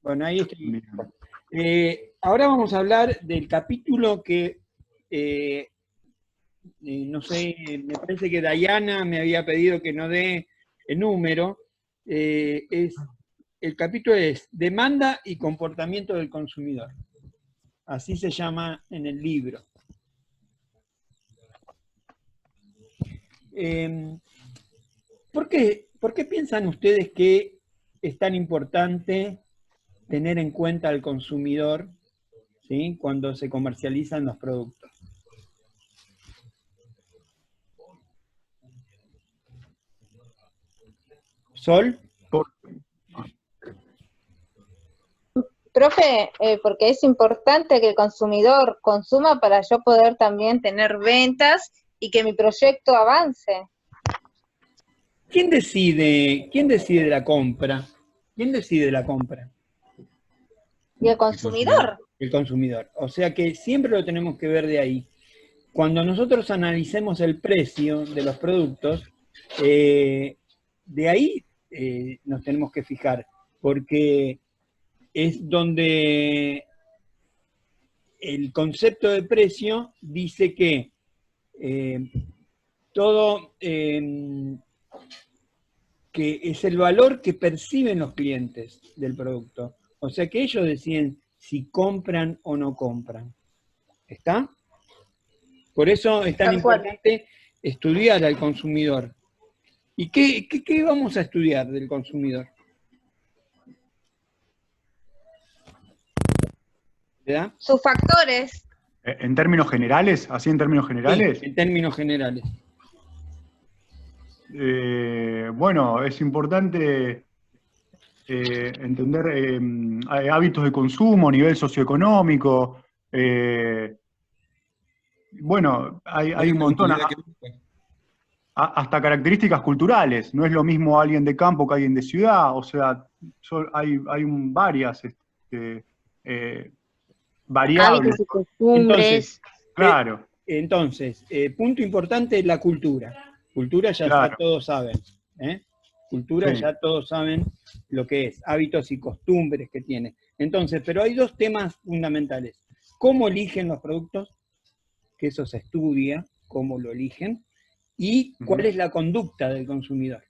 Bueno, ahí estoy. Bien. Ahora vamos a hablar del capítulo que, no sé, me parece que Dayana me había pedido que no dé el número. El capítulo es Demanda y comportamiento del consumidor. Así se llama en el libro. ¿Por qué piensan ustedes que es tan importante tener en cuenta al consumidor, ¿sí?, cuando se comercializan los productos? Sol. Por- Profe, porque es importante que el consumidor consuma para yo poder también tener ventas y que mi proyecto avance. ¿Quién decide la compra? ¿Quién decide la compra? Y el consumidor. El consumidor. O sea que siempre lo tenemos que ver de ahí. Cuando nosotros analicemos el precio de los productos, de ahí nos tenemos que fijar, porque es donde el concepto de precio dice que todo que es el valor que perciben los clientes del producto. O sea que ellos deciden si compran o no compran. ¿Está? Por eso es tan importante estudiar al consumidor. ¿Y qué vamos a estudiar del consumidor? ¿Verdad? Sus factores. En términos generales, así en términos generales, Sí, en términos generales. bueno, es importante entender hábitos de consumo, nivel socioeconómico. Bueno, hay un montón, hasta características culturales. No es lo mismo alguien de campo que alguien de ciudad, o sea, hay varias variables. Hábitos y costumbres. Claro, Entonces, punto importante es la cultura. Cultura ya claro, todos saben. Cultura sí. ya todos saben lo que es, hábitos y costumbres que tiene. Entonces, pero hay dos temas fundamentales. ¿Cómo eligen los productos? Que eso se estudia, cómo lo eligen, y cuál es la conducta del consumidor.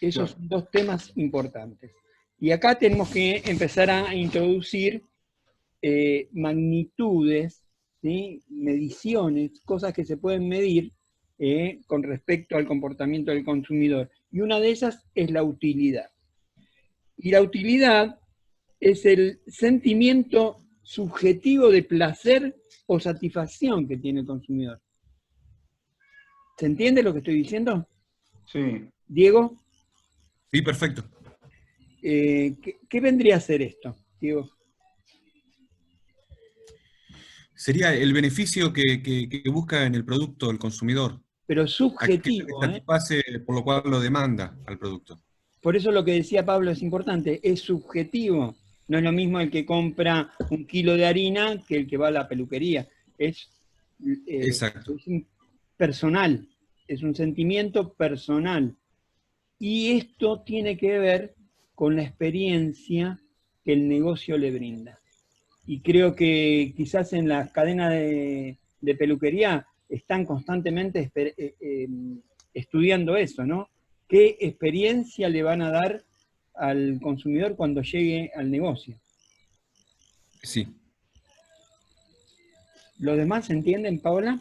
Esos son dos temas importantes. Y acá tenemos que empezar a introducir magnitudes, ¿sí?, mediciones, cosas que se pueden medir con respecto al comportamiento del consumidor. Y una de esas es la utilidad. Y la utilidad es el sentimiento subjetivo de placer o satisfacción que tiene el consumidor. ¿Se entiende lo que estoy diciendo? Sí. Diego. Sí, perfecto. ¿Qué vendría a ser esto, Diego? Sería el beneficio que busca en el producto el consumidor. Pero subjetivo, aquello que satisface, por lo cual lo demanda al producto. Por eso lo que decía Pablo es importante, es subjetivo. No es lo mismo el que compra 1 kilo de harina que el que va a la peluquería. Es personal, es un sentimiento personal. Y esto tiene que ver con la experiencia que el negocio le brinda. Y creo que quizás en las cadenas de peluquería están constantemente estudiando eso, ¿no? ¿Qué experiencia le van a dar al consumidor cuando llegue al negocio? Sí. ¿Los demás entienden, Paola?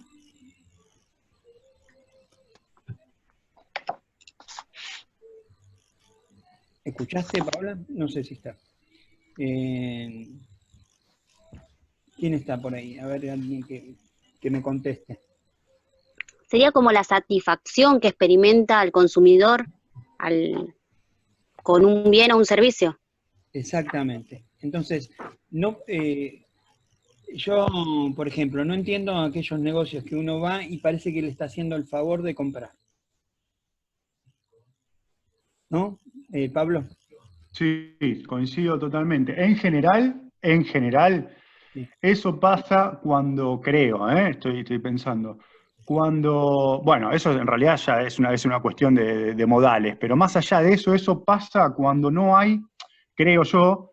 ¿Escuchaste, Paola? No sé si está. ¿Quién está por ahí? A ver, alguien que me conteste. Sería como la satisfacción que experimenta el consumidor con un bien o un servicio. Exactamente. Entonces, no, yo, por ejemplo, no entiendo aquellos negocios que uno va y parece que le está haciendo el favor de comprar. ¿No, Pablo? Sí, coincido totalmente. En general, sí, eso pasa cuando creo, estoy pensando. Cuando, bueno, eso en realidad ya es una cuestión de modales, pero más allá de eso, eso pasa cuando no hay creo yo,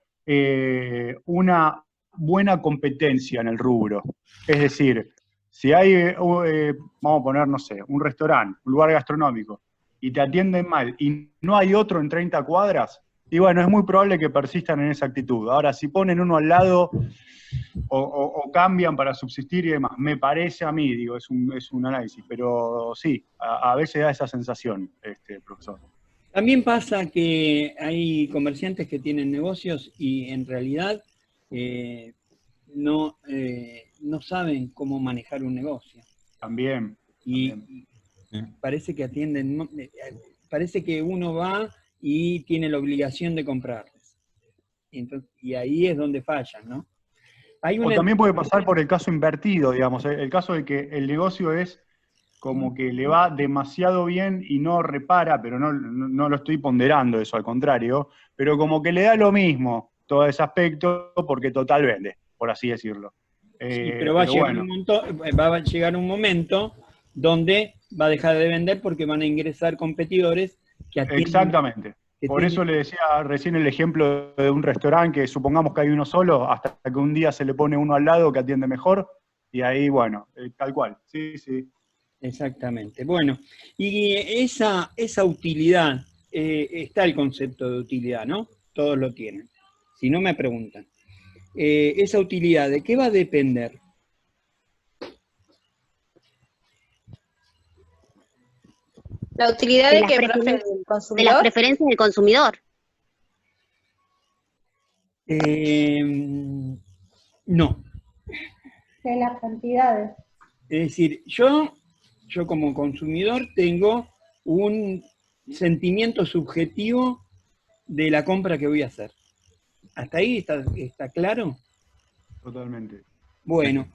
una buena competencia en el rubro. Es decir, si hay, vamos a poner, no sé, un restaurante, un lugar gastronómico, y te atienden mal, y no hay otro en 30 cuadras, y bueno, es muy probable que persistan en esa actitud. Ahora, si ponen uno al lado o cambian para subsistir y demás, me parece a mí, digo, es un análisis, pero sí, a veces da esa sensación, profesor. También pasa que hay comerciantes que tienen negocios y en realidad no saben cómo manejar un negocio. También. Y parece que atienden, parece que uno va y tiene la obligación de comprarles. Y ahí es donde fallan, ¿no? O también puede pasar por el caso invertido, digamos, el caso de que el negocio es como que le va demasiado bien y no repara, pero no lo estoy ponderando eso, al contrario, pero como que le da lo mismo todo ese aspecto porque total vende, por así decirlo. Sí, pero va a llegar un momento donde va a dejar de vender porque van a ingresar competidores que atienden. Exactamente. Por eso le decía recién el ejemplo de un restaurante que supongamos que hay uno solo, hasta que un día se le pone uno al lado que atiende mejor, y ahí, bueno, tal cual. Sí, sí. Exactamente. Bueno, y esa utilidad, está el concepto de utilidad, ¿no? Todos lo tienen. Si no me preguntan. Esa utilidad, ¿de qué va a depender? La utilidad de que, profe, del de consumidor. las preferencias del consumidor. No. De las cantidades. Es decir, yo como consumidor tengo un sentimiento subjetivo de la compra que voy a hacer. ¿Hasta ahí está claro? Totalmente. Bueno,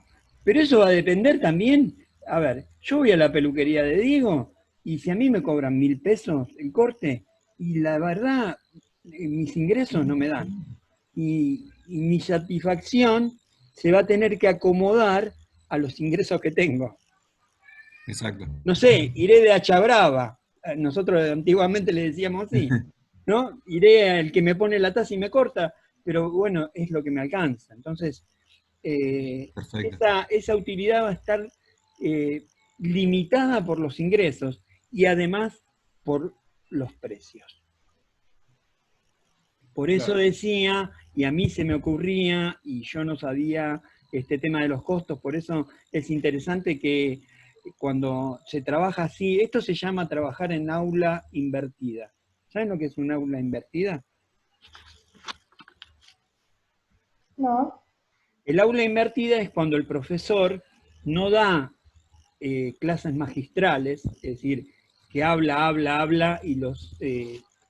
pero eso va a depender también. A ver, yo voy a la peluquería de Diego y si a mí me cobran 1.000 pesos el corte, y la verdad, mis ingresos no me dan. Y mi satisfacción se va a tener que acomodar a los ingresos que tengo. Exacto. No sé, iré de hacha brava. Nosotros antiguamente le decíamos así, ¿no? Iré al que me pone la taza y me corta, pero bueno, es lo que me alcanza. Entonces, esa utilidad va a estar limitada por los ingresos y además por los precios. Por eso decía, y a mí se me ocurría, y yo no sabía este tema de los costos, por eso es interesante que cuando se trabaja así, esto se llama trabajar en aula invertida. ¿Saben lo que es un aula invertida? No. El aula invertida es cuando el profesor no da clases magistrales, es decir, que habla y los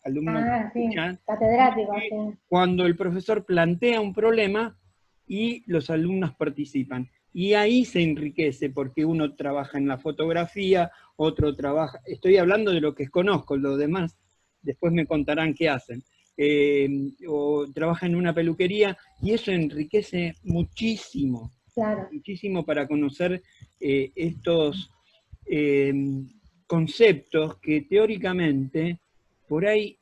alumnos escuchan. Catedrático, sí. Cuando el profesor plantea un problema y los alumnos participan. Y ahí se enriquece, porque uno trabaja en la fotografía, otro trabaja, estoy hablando de lo que conozco, los demás después me contarán qué hacen, o trabaja en una peluquería, y eso enriquece muchísimo, muchísimo para conocer estos conceptos que teóricamente por ahí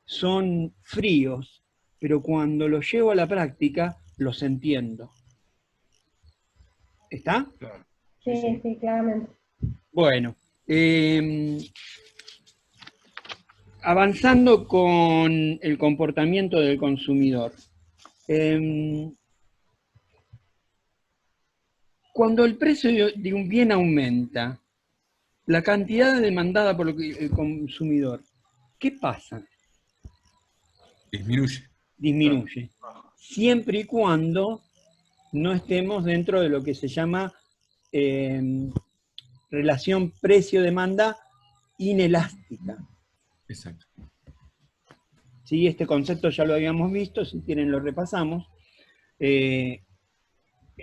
son fríos, pero cuando los llevo a la práctica los entiendo. ¿Está? Claro. Sí, sí, claramente. Bueno, avanzando con el comportamiento del consumidor. Cuando el precio de un bien aumenta, la cantidad demandada por el consumidor, ¿qué pasa? Disminuye. Disminuye. Siempre y cuando no estemos dentro de lo que se llama relación precio-demanda inelástica. Exacto. ¿Sí? Este concepto ya lo habíamos visto, si quieren lo repasamos.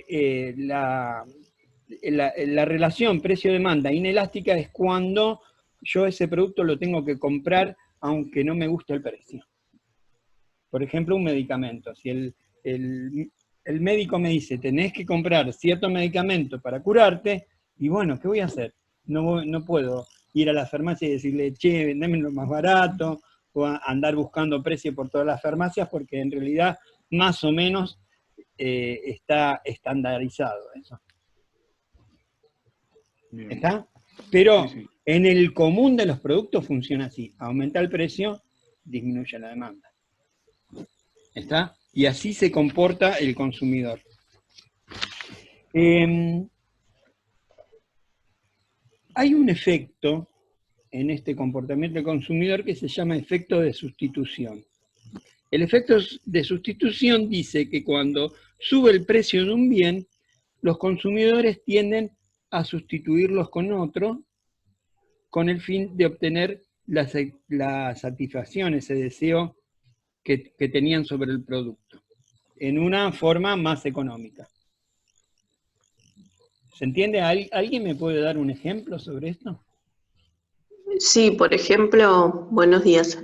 La relación precio-demanda inelástica es cuando yo ese producto lo tengo que comprar aunque no me guste el precio. Por ejemplo, un medicamento. Si el médico me dice, tenés que comprar cierto medicamento para curarte, y bueno, ¿qué voy a hacer? No puedo ir a la farmacia y decirle, che, vendémelo más barato, andar buscando precio por todas las farmacias, porque en realidad más o menos está estandarizado eso. Bien. ¿Está? Pero Sí, sí. en el común de los productos funciona así. Aumenta el precio, disminuye la demanda. ¿Está? Y así se comporta el consumidor. Hay un efecto en este comportamiento del consumidor que se llama efecto de sustitución. El efecto de sustitución dice que cuando sube el precio de un bien, los consumidores tienden a sustituirlos con otro con el fin de obtener la satisfacción, ese deseo que tenían sobre el producto, en una forma más económica. ¿Se entiende? ¿Alguien me puede dar un ejemplo sobre esto? Sí, por ejemplo, buenos días.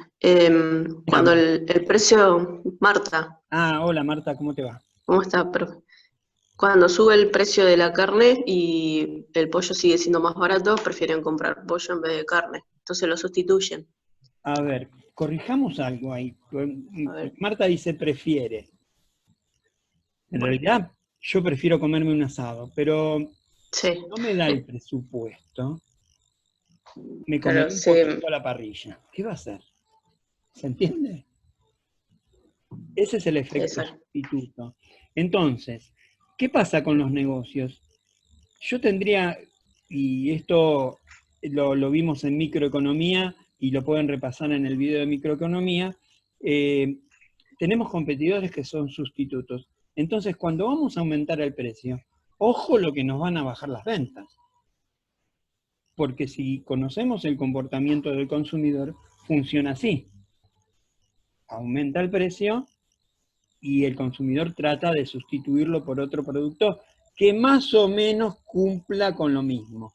Cuando el precio, Marta, Ah, hola Marta, ¿cómo te va? ¿cómo está, profe? Cuando sube el precio de la carne y el pollo sigue siendo más barato, prefieren comprar pollo en vez de carne. Entonces lo sustituyen. A ver, corrijamos algo ahí. A ver. Marta dice prefiere. En realidad, yo prefiero comerme un asado, pero Sí, si no me da el presupuesto, me claro, comeré un sí. poquito a la parrilla. ¿Qué va a hacer? ¿Se entiende? Ese es el efecto Exacto. sustituto. Entonces, ¿qué pasa con los negocios? Yo tendría, y esto lo vimos en microeconomía y lo pueden repasar en el video de microeconomía, tenemos competidores que son sustitutos. Entonces, cuando vamos a aumentar el precio, ojo lo que nos van a bajar las ventas. Porque si conocemos el comportamiento del consumidor, funciona así. Aumenta el precio y el consumidor trata de sustituirlo por otro producto que más o menos cumpla con lo mismo.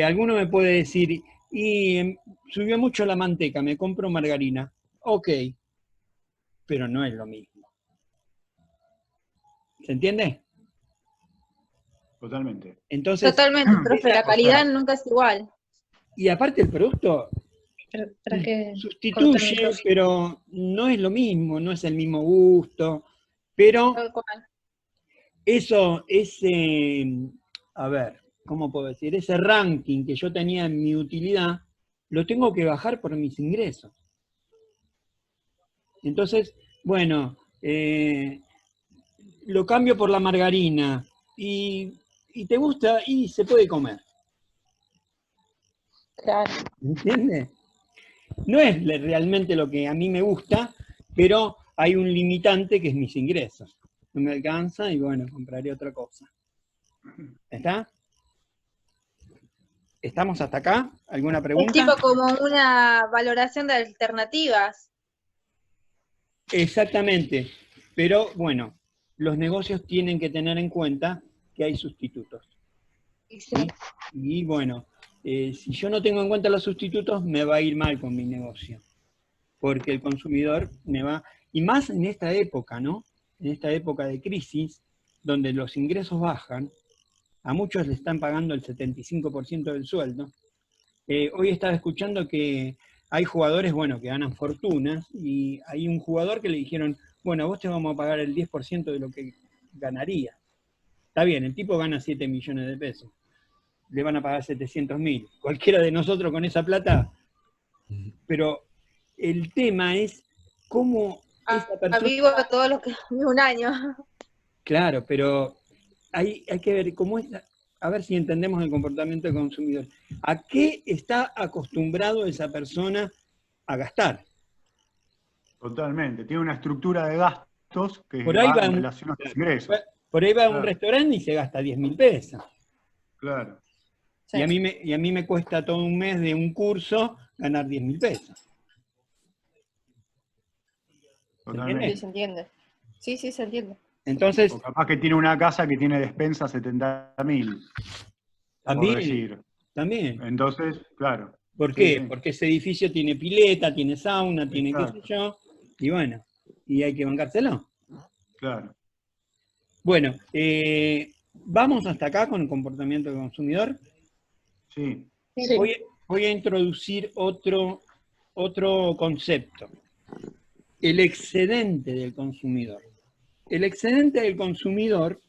Alguno me puede decir, y subió mucho la manteca, me compro margarina. Ok, pero no es lo mismo. ¿Se entiende? Totalmente. Entonces, Totalmente, profe, la calidad nunca es igual. y aparte el producto Traje sustituye, corta pero no es lo mismo, no es el mismo gusto, pero Tal cual. eso, a ver, ¿cómo puedo decir? Ese ranking que yo tenía en mi utilidad, lo tengo que bajar por mis ingresos. Entonces, bueno, lo cambio por la margarina y te gusta y se puede comer. Claro. ¿Entiendes? No es realmente lo que a mí me gusta, pero hay un limitante que es mis ingresos. No me alcanza y bueno, compraré otra cosa. ¿Está? ¿Estamos hasta acá? ¿Alguna Es pregunta? tipo como una valoración de alternativas. Exactamente. Pero bueno, los negocios tienen que tener en cuenta que hay sustitutos. ¿Sí? Y bueno, si yo no tengo en cuenta los sustitutos, me va a ir mal con mi negocio. Porque el consumidor me va... Y más en esta época, ¿no? En esta época de crisis, donde los ingresos bajan, a muchos le están pagando el 75% del sueldo. Hoy estaba escuchando que hay jugadores, bueno, que ganan fortunas, y hay un jugador que le dijeron, bueno, a vos te vamos a pagar el 10% de lo que ganaría. Está bien, el tipo gana 7 millones de pesos. Le van a pagar 700.000. Cualquiera de nosotros con esa plata. Pero el tema es cómo esa persona... Vivo todo lo que vivo un año. Claro, pero hay que ver cómo es, a ver si entendemos el comportamiento del consumidor. ¿A qué está acostumbrado esa persona a gastar? Totalmente. Tiene una estructura de gastos que Por ahí va va en un, relación a sus ingresos. por ahí va a un Claro. restaurante y se gasta 10.000 pesos. Claro. Y a mí me cuesta todo un mes de un curso ganar 10.000 pesos. ¿Se entiende? Sí, se entiende. Sí, se entiende. Entonces, O capaz que tiene una casa que tiene despensa 70.000, por decir. también. Entonces, claro. ¿Por Sí, qué? sí. Porque ese edificio tiene pileta, tiene sauna, tiene qué sé Exacto. yo, y bueno, y hay que bancárselo. Claro. Bueno, vamos hasta acá con el comportamiento del consumidor. Sí. Sí. Voy a introducir otro otro concepto. El excedente del consumidor. El excedente del consumidor,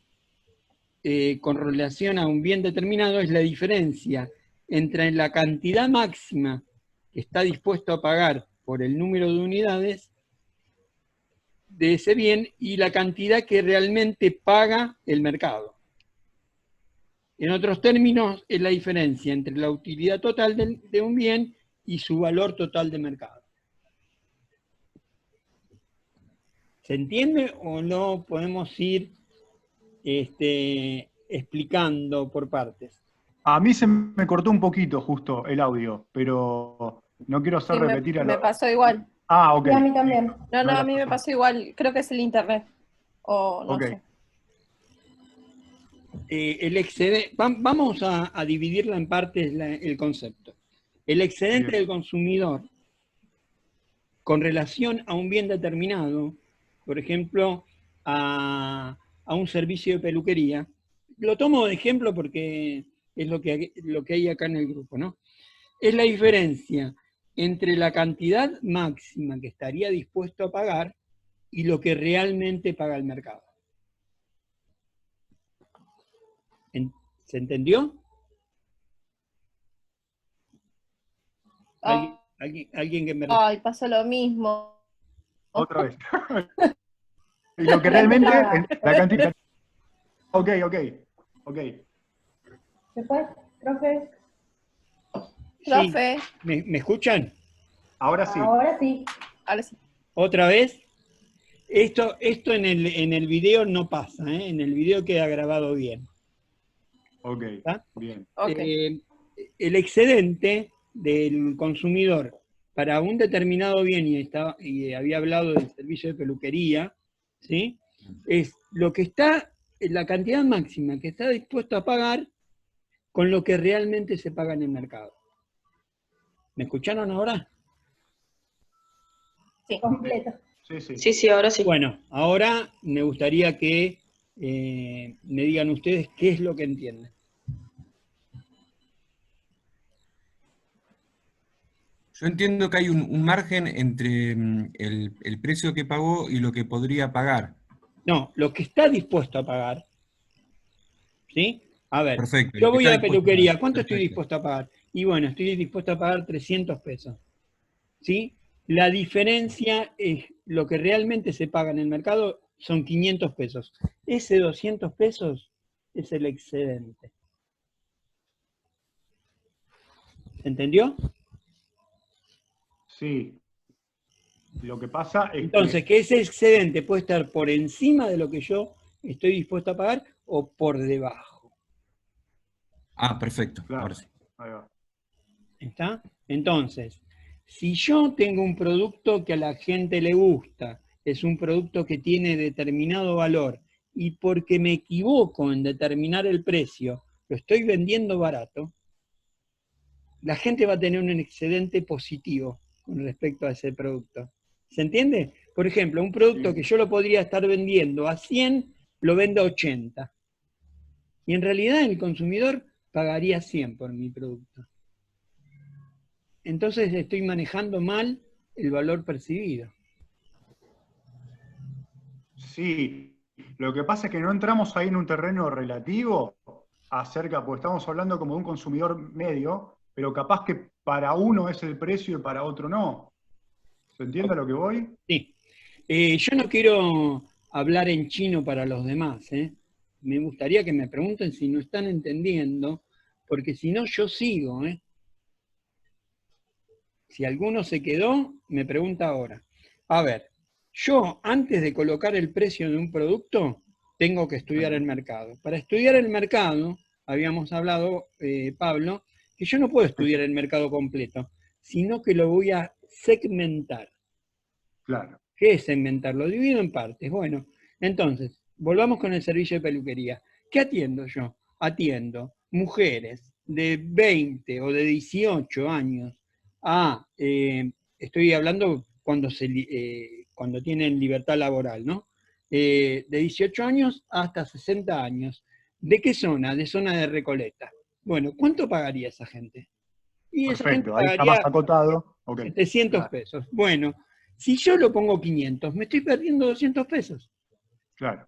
con relación a un bien determinado, es la diferencia entre la cantidad máxima que está dispuesto a pagar por el número de unidades de ese bien y la cantidad que realmente paga el mercado. En otros términos, es la diferencia entre la utilidad total de un bien y su valor total de mercado. ¿Se entiende o no? Podemos ir explicando por partes. A mí se me cortó un poquito justo el audio, pero no quiero hacer Sí, repetir a me lo... pasó igual. Ah, ok. Y a mí también. No, a mí me pasó igual. Creo que es el internet. O no Ok. sé. El excedente, vamos a dividirla en partes el concepto. El excedente Bien. del consumidor con relación a un bien determinado, por ejemplo, a un servicio de peluquería. Lo tomo de ejemplo porque es lo que hay acá en el grupo, ¿no? Es la diferencia entre la cantidad máxima que estaría dispuesto a pagar y lo que realmente paga el mercado. ¿Se entendió? ¿Alguien que me responda? Ay, pasó lo mismo. Otra vez. Y lo que realmente, la cantidad... Ok. ¿Se fue, profe? Profe. Sí. ¿Me escuchan? Ahora sí. Ahora sí. Ahora sí. ¿Otra vez? Esto en el video no pasa, ¿eh? En el video queda grabado bien. Ok, ¿Está? bien. Ok. El excedente del consumidor para un determinado bien, y había hablado del servicio de peluquería, ¿sí? Es lo que está, la cantidad máxima que está dispuesto a pagar con lo que realmente se paga en el mercado. ¿Me escucharon ahora? Sí. Completo. Sí. Sí, ahora sí. Bueno, ahora me gustaría que me digan ustedes qué es lo que entienden. Yo entiendo que hay un margen entre el precio que pagó y lo que podría pagar. No, lo que está dispuesto a pagar, ¿sí? A ver, Perfecto. yo Lo que voy está a la dispuesto a peluquería, pagar. ¿cuánto estoy Perfecto. dispuesto a pagar? Y bueno, estoy dispuesto a pagar 300 pesos, ¿sí? La diferencia es lo que realmente se paga en el mercado son 500 pesos. Ese 200 pesos es el excedente. ¿Se entendió? Sí. Lo que pasa es Entonces, que ese excedente puede estar por encima de lo que yo estoy dispuesto a pagar o por debajo. Ah, perfecto. Claro. Ahora sí. Ahí va. ¿Está? Entonces, si yo tengo un producto que a la gente le gusta, es un producto que tiene determinado valor, y porque me equivoco en determinar el precio, lo estoy vendiendo barato, la gente va a tener un excedente positivo con respecto a ese producto. ¿Se entiende? Por ejemplo, un producto Sí. que yo lo podría estar vendiendo a 100, lo vendo a 80. Y en realidad el consumidor pagaría 100 por mi producto. Entonces estoy manejando mal el valor percibido. Sí. Lo que pasa es que no entramos ahí en un terreno relativo acerca, porque estamos hablando como de un consumidor medio, pero capaz que para uno es el precio y para otro no. ¿Se entiende a lo que voy? Sí. Yo no quiero hablar en chino para los demás, ¿eh? Me gustaría que me pregunten si no están entendiendo, porque si no yo sigo, ¿eh? Si alguno se quedó, me pregunta ahora. A ver, yo antes de colocar el precio de un producto, tengo que estudiar el mercado. Para estudiar el mercado, habíamos hablado, Pablo, que yo no puedo estudiar el mercado completo, sino que lo voy a segmentar. Claro. ¿Qué es segmentar? Lo divido en partes. Bueno, entonces, volvamos con el servicio de peluquería. ¿Qué atiendo yo? Atiendo mujeres de 20 o de 18 años estoy hablando cuando tienen libertad laboral, ¿no? De 18 años hasta 60 años. ¿De qué zona? De zona de Recoleta. Bueno, ¿cuánto pagaría esa gente? Y esa gente Perfecto. Ahí está más pagaría acotado. Ok, 700 claro, pesos. Bueno, si yo lo pongo 500, me estoy perdiendo 200 pesos. claro.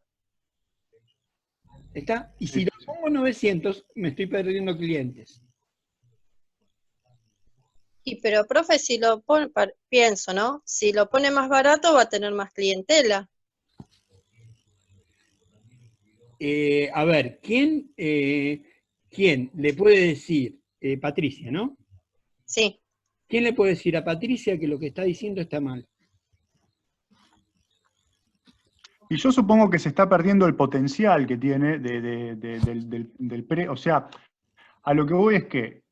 ¿Está? Y Sí, si sí, lo sí. pongo 900, me estoy perdiendo clientes. Y pero, profe, si lo pone, pienso, ¿no? Si lo pone más barato va a tener más clientela. A ver, ¿quién le puede decir, Patricia, ¿no? Sí. ¿Quién le puede decir a Patricia que lo que está diciendo está mal? Y yo supongo que se está perdiendo el potencial que tiene o sea, a lo que voy es que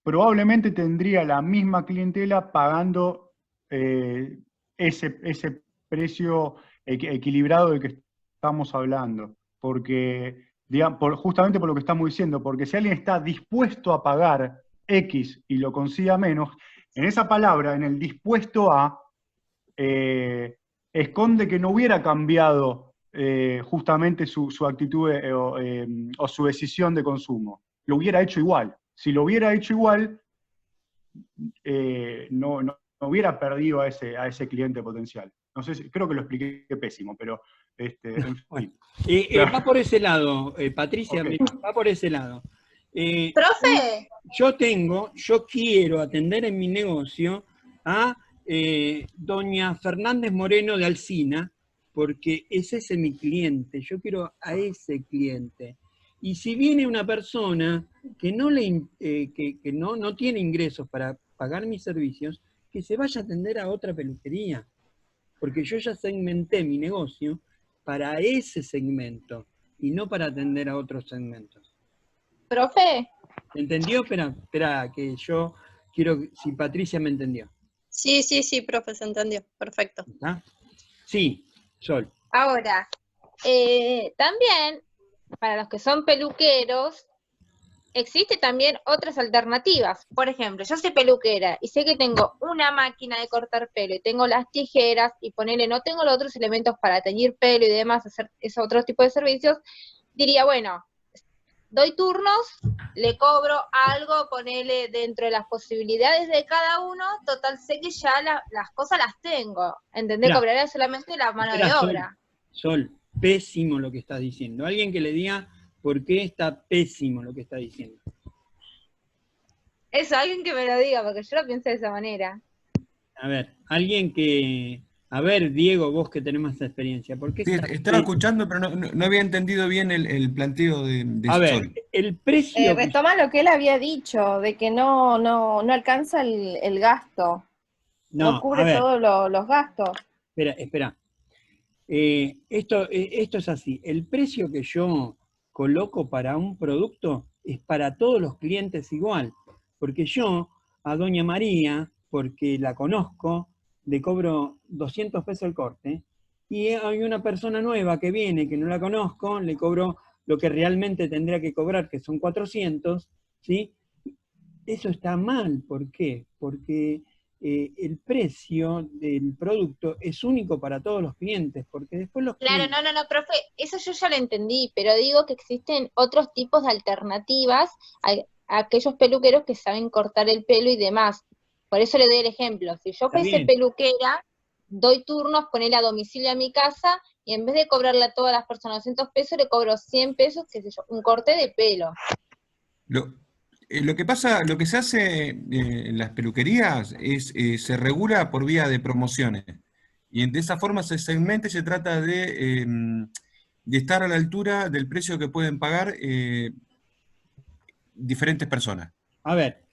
probablemente tendría la misma clientela pagando ese precio equilibrado del que estamos hablando. Porque, digamos, justamente por lo que estamos diciendo, porque si alguien está dispuesto a pagar X y lo consiga menos, en esa palabra, en el dispuesto a, esconde que no hubiera cambiado justamente su actitud o su decisión de consumo. Lo hubiera hecho igual. Si lo hubiera hecho igual, no hubiera perdido a ese cliente potencial. No sé creo que lo expliqué pésimo, pero en Bueno, fin. va por ese lado, Patricia, Ok. mira, va por ese lado. Profe, Yo quiero atender en mi negocio a doña Fernández Moreno de Alsina, porque ese es mi cliente, yo quiero a ese cliente. Y si viene una persona que no tiene ingresos para pagar mis servicios, que se vaya a atender a otra peluquería, porque yo ya segmenté mi negocio para ese segmento y no para atender a otros segmentos. profe, ¿Entendió? Espera, que yo quiero, si Patricia me entendió. Sí, profe, se entendió. Perfecto. ¿Está? Sí, Sol. ahora, también, para los que son peluqueros, existe también otras alternativas. Por ejemplo, yo soy peluquera y sé que tengo una máquina de cortar pelo y tengo las tijeras y ponerle, no tengo los otros elementos para teñir pelo y demás, hacer esos otros tipos de servicios, diría, bueno, doy turnos, le cobro algo, ponele dentro de las posibilidades de cada uno, total sé que ya las cosas las tengo, ¿entendés? Espera, Cobraré solamente la mano de obra. Sol, pésimo lo que estás diciendo. Alguien que le diga por qué está pésimo lo que está diciendo. Eso, alguien que me lo diga, porque yo lo pienso de esa manera. A ver, alguien que... A ver, Diego, vos que tenés más experiencia, ¿por qué Sí, está estaba pésimo? escuchando, pero no había entendido bien el planteo de A ver, Sol. el precio... Retoma lo que él había dicho, de que no alcanza el gasto, no No, a cubre ver, todos los gastos. espera. Esto es así. El precio que yo coloco para un producto es para todos los clientes igual. Porque yo a Doña María, porque la conozco, le cobro 200 pesos el corte. Y hay una persona nueva que viene, que no la conozco, le cobro lo que realmente tendría que cobrar, que son 400, ¿sí? Eso está mal. ¿Por qué? Porque el precio del producto es único para todos los clientes, porque después los Claro, clientes... no, profe, eso yo ya lo entendí, pero digo que existen otros tipos de alternativas a aquellos peluqueros que saben cortar el pelo y demás. Por eso le doy el ejemplo. Si yo Está fuese bien, peluquera, doy turnos, ponerle a domicilio a mi casa y en vez de cobrarle a todas las personas 200 pesos, le cobro 100 pesos, qué sé yo, un corte de pelo. Lo que pasa, lo que se hace en las peluquerías es se regula por vía de promociones. Y de esa forma se segmenta y se trata de estar a la altura del precio que pueden pagar diferentes personas. a ver,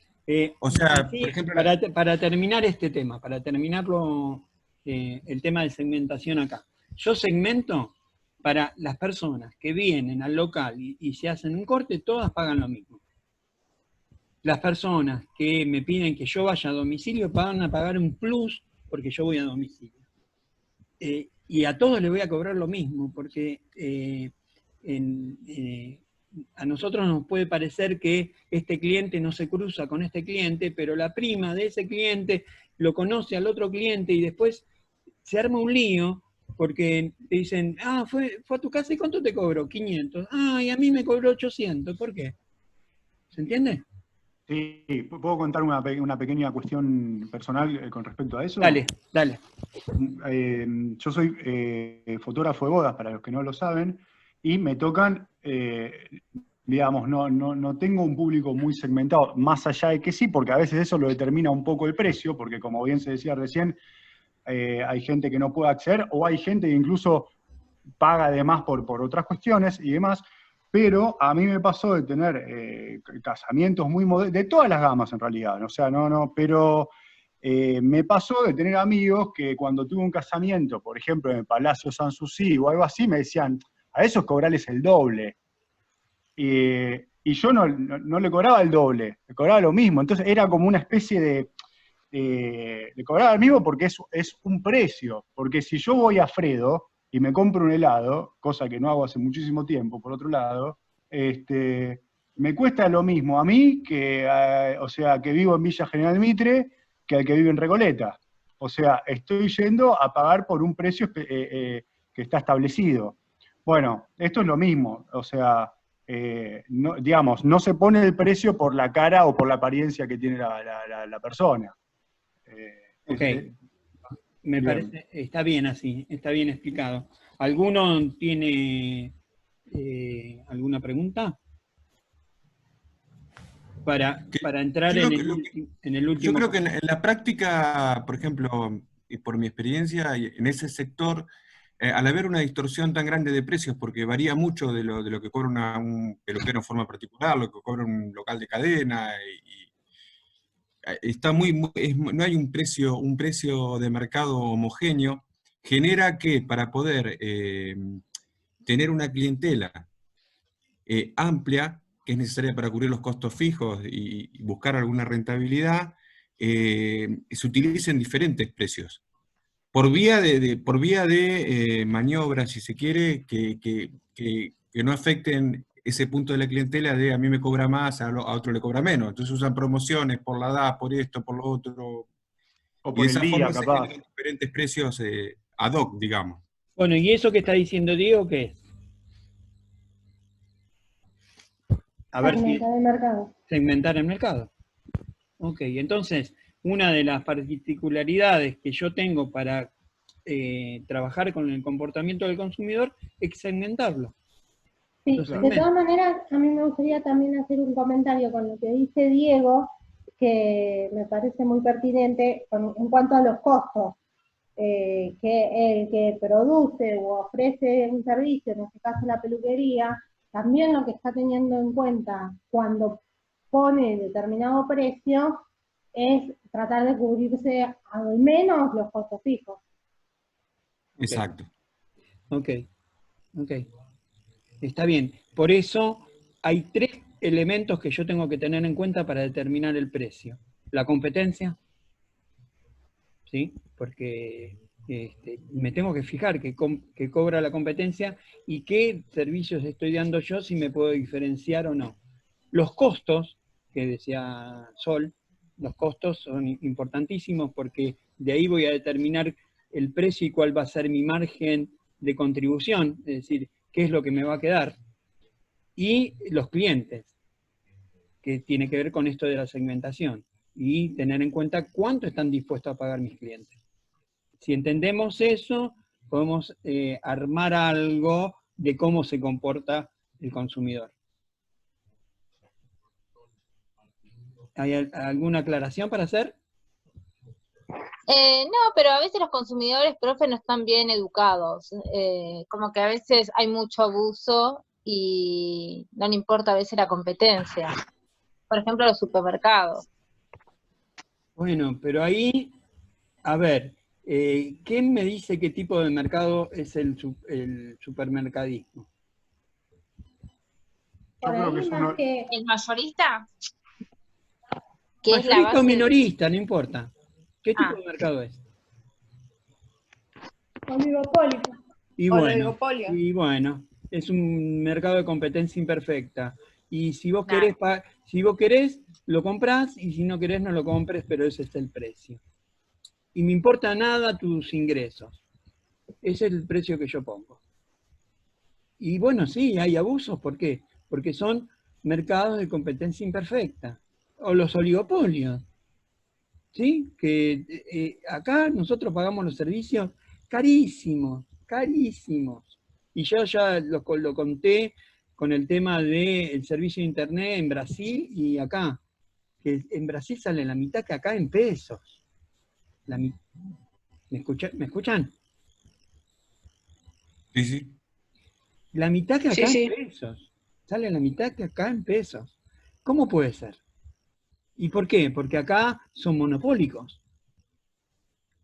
O sea, por así, ejemplo, para terminar este tema, para terminarlo, el tema de segmentación acá. Yo segmento para las personas que vienen al local y se hacen un corte, todas pagan lo mismo. Las personas que me piden que yo vaya a domicilio van a pagar un plus porque yo voy a domicilio. Y a todos les voy a cobrar lo mismo, porque a nosotros nos puede parecer que este cliente no se cruza con este cliente, pero la prima de ese cliente lo conoce al otro cliente y después se arma un lío porque te dicen, fue a tu casa y ¿cuánto te cobró? 500. Y a mí me cobró 800. ¿Por qué? ¿Se entiende? Sí, ¿puedo contar una pequeña cuestión personal con respecto a eso? Dale, dale. Yo soy fotógrafo de bodas, para los que no lo saben, y me tocan, digamos, no tengo un público muy segmentado, más allá de que sí, porque a veces eso lo determina un poco el precio, porque como bien se decía recién, hay gente que no puede acceder, o hay gente que incluso paga además por otras cuestiones y demás. Pero a mí me pasó de tener casamientos muy modernos, de todas las gamas en realidad, ¿no? O sea, pero me pasó de tener amigos que cuando tuve un casamiento, por ejemplo, en el Palacio Sanssouci o algo así, me decían, a esos cobrales el doble. Y yo no le cobraba el doble, le cobraba lo mismo. Entonces era como una especie le cobraba el mismo porque es un precio. Porque si yo voy a Fredo y me compro un helado, cosa que no hago hace muchísimo tiempo, por otro lado, me cuesta lo mismo a mí o sea, que vivo en Villa General Mitre, que al que vive en Recoleta. O sea, estoy yendo a pagar por un precio que está establecido. Bueno, esto es lo mismo, o sea, digamos, no se pone el precio por la cara o por la apariencia que tiene la persona. Ok. Me parece, está bien así, está bien explicado. ¿Alguno tiene alguna pregunta? Para entrar en el último... Yo creo que en la práctica, por ejemplo, y por mi experiencia, en ese sector, al haber una distorsión tan grande de precios, porque varía mucho de lo que cobra un peluquero en forma particular, lo que cobra un local de cadena, está no hay un precio de mercado homogéneo, genera que para poder tener una clientela amplia, que es necesaria para cubrir los costos fijos y buscar alguna rentabilidad, se utilicen diferentes precios. Por vía de maniobras, si se quiere, que no afecten ese punto de la clientela de a mí me cobra más, a otro le cobra menos. Entonces usan promociones por la edad, por esto, por lo otro. O Y por de el esa día, forma se capaz. generan diferentes precios ad hoc, digamos. Bueno, ¿y eso que está diciendo Diego qué es? A ver si... Segmentar el mercado. Segmentar el mercado. Ok, entonces, una de las particularidades que yo tengo para trabajar con el comportamiento del consumidor es segmentarlo. Sí, Lo de segmento. todas maneras, a mí me gustaría también hacer un comentario con lo que dice Diego, que me parece muy pertinente en cuanto a los costos. Que el que produce o ofrece un servicio, en este caso la peluquería, también lo que está teniendo en cuenta cuando pone determinado precio es tratar de cubrirse al menos los costos fijos. Exacto. Ok. Está bien. Por eso hay 3 elementos que yo tengo que tener en cuenta para determinar el precio. La competencia, ¿sí? Porque me tengo que fijar que cobra la competencia y qué servicios estoy dando yo, si me puedo diferenciar o no. Los costos, que decía Sol, los costos son importantísimos porque de ahí voy a determinar el precio y cuál va a ser mi margen de contribución, es decir, qué es lo que me va a quedar. Y los clientes, que tiene que ver con esto de la segmentación, y tener en cuenta cuánto están dispuestos a pagar mis clientes. Si entendemos eso, podemos armar algo de cómo se comporta el consumidor. ¿Hay alguna aclaración para hacer? No, pero a veces los consumidores, profe, no están bien educados. Como que a veces hay mucho abuso y no le importa a veces la competencia. Por ejemplo, los supermercados. Bueno, pero ahí, a ver, ¿quién me dice qué tipo de mercado es el supermercadismo? Por ahí más que... ¿El mayorista? ¿Qué es la Mayorista o base? minorista, no importa. ¿Qué tipo de mercado es? Oligopólico. Y bueno, es un mercado de competencia imperfecta. Y si vos querés, lo comprás, y si no querés, no lo compres, pero ese es el precio. Y me importa nada tus ingresos. Ese es el precio que yo pongo. Y bueno, sí, hay abusos. ¿Por qué? Porque son mercados de competencia imperfecta. o los oligopolios, ¿sí? Que acá nosotros pagamos los servicios carísimos, carísimos. Y yo ya lo conté con el tema del servicio de internet en Brasil y acá, que en Brasil sale la mitad que acá en pesos. ¿Me escuchan? Sí, sí. La mitad que acá Sí, sí. en pesos. Sale la mitad que acá en pesos. ¿Cómo puede ser? ¿Y por qué? Porque acá son monopólicos.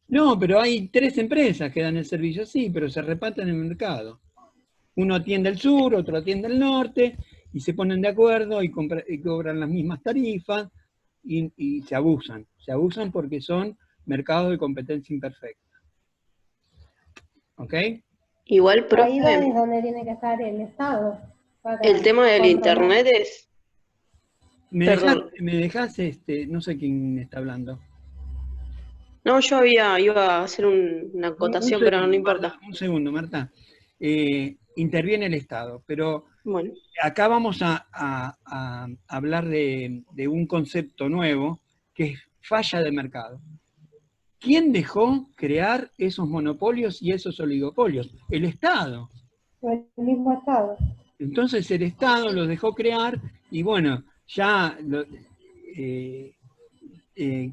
No, pero hay 3 empresas que dan el servicio, sí, pero se reparten en el mercado. Uno atiende el sur, otro atiende el norte, y se ponen de acuerdo y cobran las mismas tarifas y se abusan. Se abusan porque son mercados de competencia imperfecta. ¿Ok? Igual, Ahí profe, es donde tiene que estar el Estado. Para el tema del controlar. internet es, perdón, ¿Me dejás, no sé quién está hablando? no, yo iba a hacer una acotación, pero no importa. Un segundo, Marta. Interviene el Estado, pero Bueno, acá vamos a hablar de un concepto nuevo que es falla de mercado. ¿Quién dejó crear esos monopolios y esos oligopolios? El Estado. El mismo Estado. Entonces el Estado los dejó crear y bueno, ya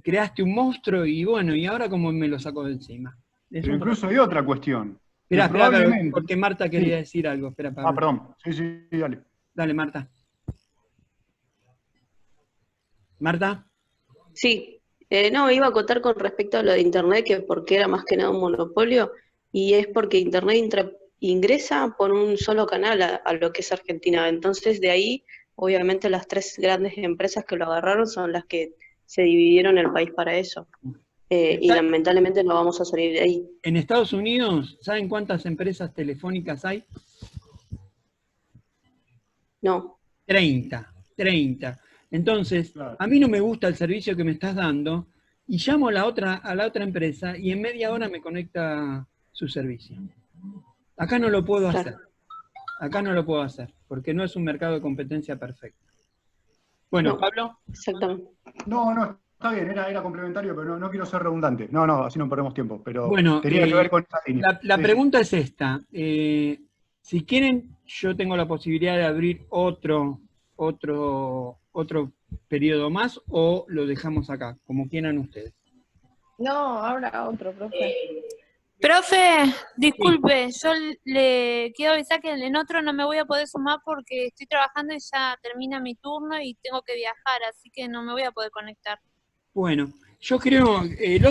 creaste un monstruo y bueno, ¿y ahora cómo me lo saco de encima? Pero incluso hay otra cuestión. Espera, Probablemente. porque Marta quería Sí. decir algo. Espera, Pablo. Ah, perdón. Sí, dale. Dale, Marta. ¿Marta? sí. No, iba a acotar con respecto a lo de internet, que porque era más que nada un monopolio, y es porque internet ingresa por un solo canal a lo que es Argentina. Entonces, de ahí, obviamente, las 3 grandes empresas que lo agarraron son las que se dividieron el país para eso. Y lamentablemente no vamos a salir de ahí. En Estados Unidos, ¿saben cuántas empresas telefónicas hay? No. 30. Entonces, Claro. a mí no me gusta el servicio que me estás dando y llamo a la otra empresa y en media hora me conecta su servicio. Acá no lo puedo hacer. Acá no lo puedo hacer, porque no es un mercado de competencia perfecto. Bueno, No, Pablo. exactamente. No, está bien, era complementario, pero no quiero ser redundante. No, así no perdemos tiempo, pero Bueno, tenía que ver con esa línea. la Sí, pregunta es esta. Si quieren, yo tengo la posibilidad de abrir otro periodo más o lo dejamos acá, como quieran ustedes. No, ahora otro, profe. Profe, disculpe, yo le quiero avisar que en otro no me voy a poder sumar porque estoy trabajando y ya termina mi turno y tengo que viajar, así que no me voy a poder conectar. Bueno, yo creo, el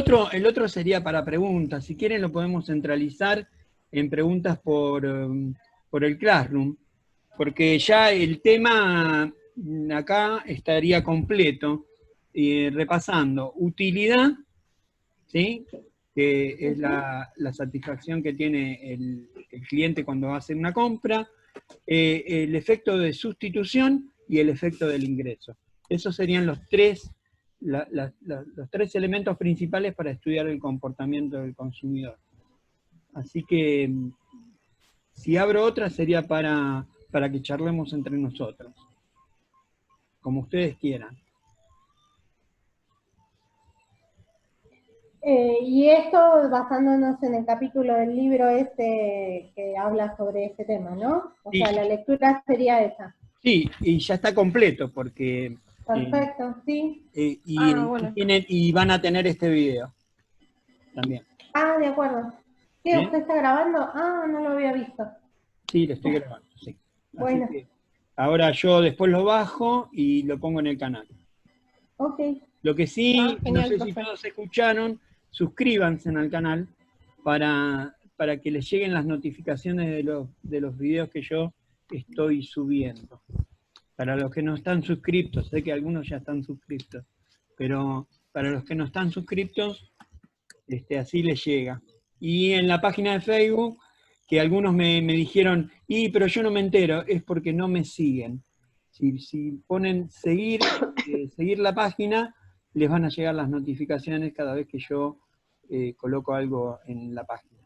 otro sería para preguntas. Si quieren lo podemos centralizar en preguntas por el Classroom, porque ya el tema acá estaría completo, repasando utilidad, ¿sí? Que es la satisfacción que tiene el cliente cuando hace una compra, el efecto de sustitución y el efecto del ingreso. Esos serían los 3 elementos principales para estudiar el comportamiento del consumidor. Así que, si abro otra sería para que charlemos entre nosotros, como ustedes quieran. Y esto basándonos en el capítulo del libro que habla sobre este tema, ¿no? O Sí. sea, la lectura sería esa. Sí, y ya está completo porque... Perfecto, sí. Bueno. Y van a tener este video también. Ah, de acuerdo. ¿Qué? ¿Bien? ¿Usted está grabando? Ah, no lo había visto. Sí, lo estoy grabando, sí. Así Bueno. que ahora yo después lo bajo y lo pongo en el canal. Ok. Lo que sí, Genial, no sé si profe. todos escucharon, suscríbanse al canal para que les lleguen las notificaciones de los videos que yo estoy subiendo. Para los que no están suscriptos, sé que algunos ya están suscriptos, pero para los que no están suscriptos, así les llega. Y en la página de Facebook, que algunos me dijeron, pero yo no me entero, es porque no me siguen. Si ponen seguir la página, les van a llegar las notificaciones cada vez que yo coloco algo en la página.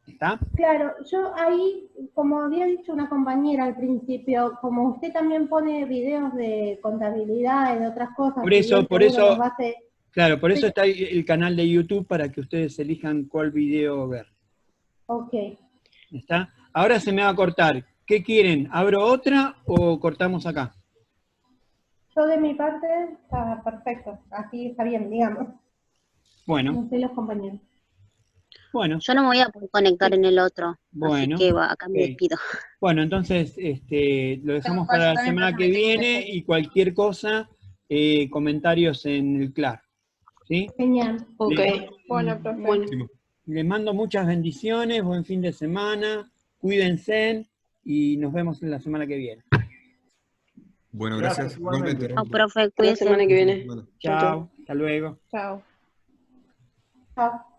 ¿Está? Claro, yo ahí, como había dicho una compañera al principio, como usted también pone videos de contabilidad y de otras cosas, Por eso, y él seguro los va a hacer. claro, por eso Sí. está el canal de YouTube para que ustedes elijan cuál video ver. Ok. ¿Está? Ahora se me va a cortar. ¿Qué quieren? ¿Abro otra o cortamos acá? Yo de mi parte está perfecto, así está bien, digamos. Bueno, No sé los compañeros. bueno, Yo no me voy a poder conectar en el otro, bueno. así que acá me Ok. despido. Bueno, entonces lo dejamos Yo para la también semana por que eso me tengo que viene hacer. y cualquier cosa, comentarios en el CLAR. ¿Sí? Genial. Ok, Bueno, profe. bueno. Les mando muchas bendiciones, buen fin de semana, cuídense y nos vemos en la semana que viene. Bueno, Gracias, gracias. igualmente. Igualmente, Chao, Ronco. profe, Hasta la cuídese. semana que viene. Bueno. Chau, chau. Chao, hasta luego. Chao. Chao.